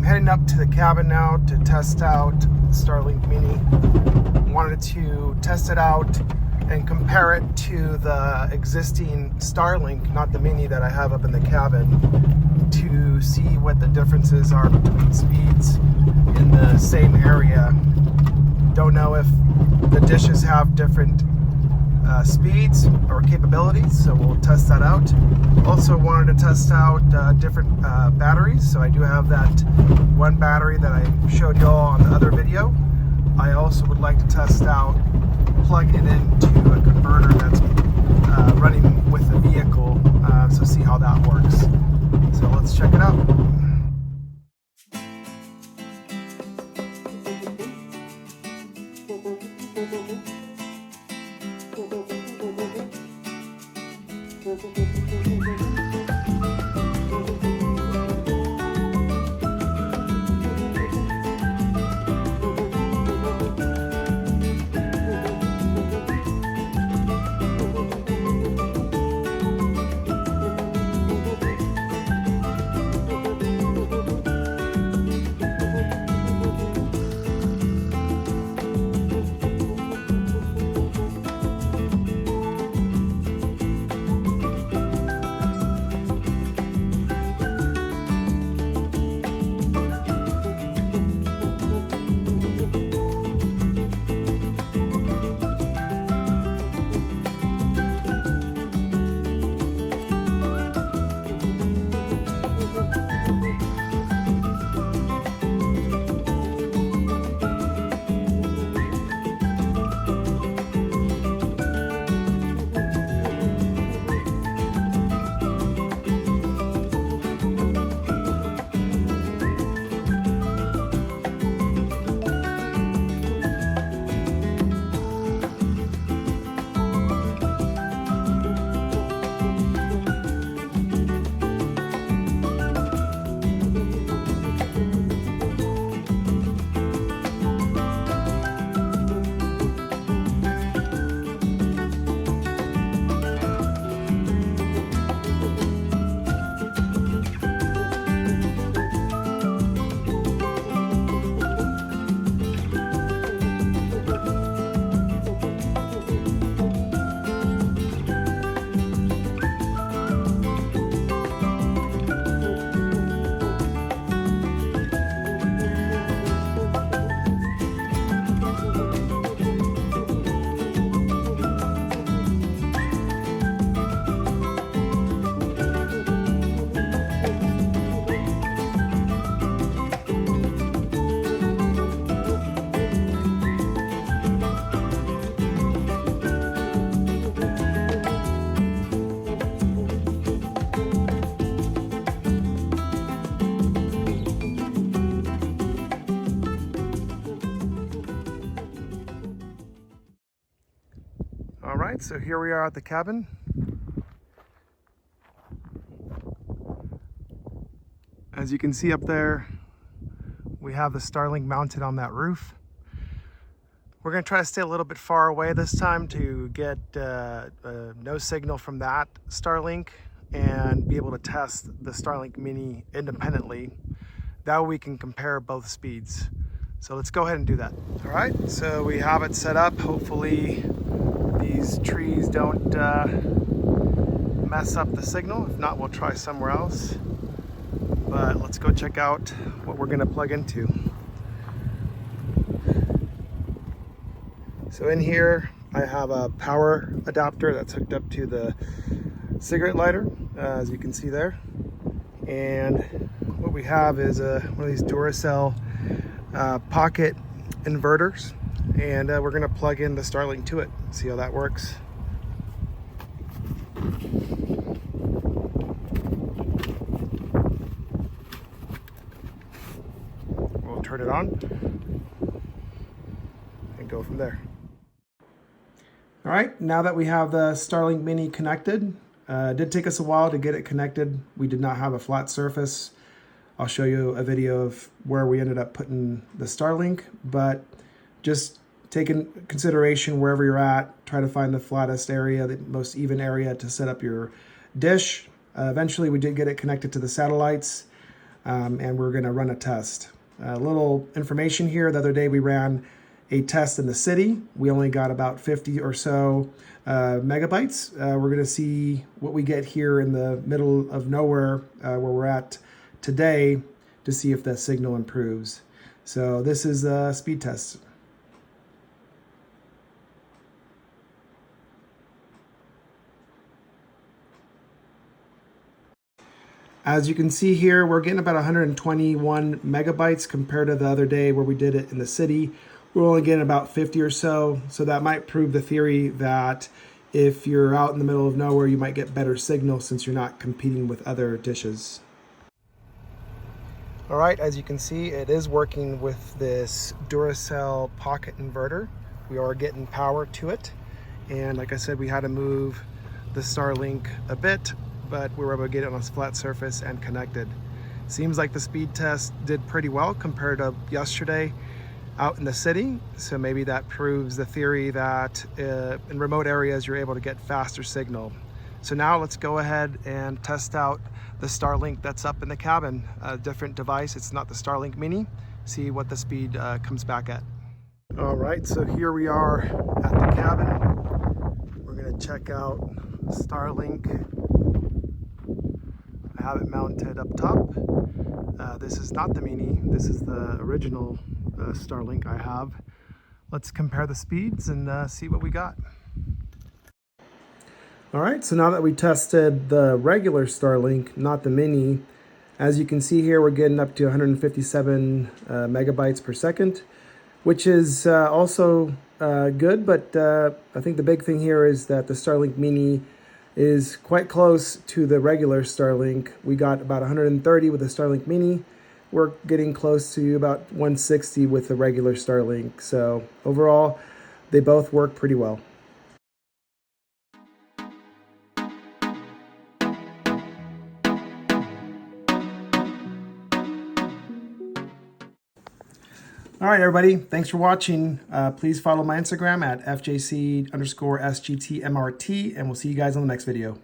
heading up to the cabin now to test out STARLINK Mini. Wanted to test it out and compare it to the existing STARLINK, not the Mini that I have up in the cabin, to see what the differences are between speeds in the same area. Don't know if the dishes have different speeds or capabilities, so we'll test that out. Also wanted to test out different batteries, so I do have that one battery that I showed you all on the other video. I also would like to test out plugging it into a converter that's running with the vehicle, so see how that works. So let's check it out. Alright, so here we are at the cabin. As you can see up there, we have the STARLINK mounted on that roof. We're going to try to stay a little bit far away this time to get no signal from that STARLINK and be able to test the STARLINK Mini independently. That way we can compare both speeds. So let's go ahead and do that. Alright, so we have it set up. Hopefully these trees don't mess up the signal. If not, we'll try somewhere else. But let's go check out what we're gonna plug into. So in here, I have a power adapter that's hooked up to the cigarette lighter, as you can see there. And what we have is one of these Duracell pocket inverters. And we're gonna plug in the STARLINK to it, see how that works. We'll turn it on and go from there. All right, now that we have the STARLINK Mini connected, it did take us a while to get it connected. We did not have a flat surface. I'll show you a video of where we ended up putting the STARLINK, but just take in consideration wherever you're at, try to find the flattest area, the most even area to set up your dish. Eventually we did get it connected to the satellites. and we're going to run a test. A little information here. The other day we ran a test in the city. We only got about 50 or so megabytes. We're going to see what we get here in the middle of nowhere where we're at today to see if that signal improves. So this is a speed test. As you can see here, we're getting about 121 megabytes compared to the other day where we did it in the city. We're only getting about 50 or so. So that might prove the theory that if you're out in the middle of nowhere, you might get better signal since you're not competing with other dishes. All right, as you can see, it is working with this Duracell pocket inverter. We are getting power to it. And like I said, we had to move the STARLINK a bit, but we were able to get it on a flat surface and connected. Seems like the speed test did pretty well compared to yesterday out in the city. So maybe that proves the theory that in remote areas, you're able to get faster signal. So now let's go ahead and test out the STARLINK that's up in the cabin, a different device. It's not the STARLINK Mini. See what the speed comes back at. All right, so here we are at the cabin. We're gonna check out STARLINK. I have it mounted up top. This is not the Mini. This is the original STARLINK I have. Let's compare the speeds and see what we got. All right, so now that we tested the regular STARLINK, not the Mini, as you can see here, we're getting up to 157 megabytes per second, which is also good, but I think the big thing here is that the STARLINK Mini is quite close to the regular STARLINK. We got about 130 with the STARLINK Mini. We're getting close to about 160 with the regular STARLINK. So overall, they both work pretty well. All right, everybody, thanks for watching. Please follow my Instagram at FJC_SGTMRT, and we'll see you guys on the next video.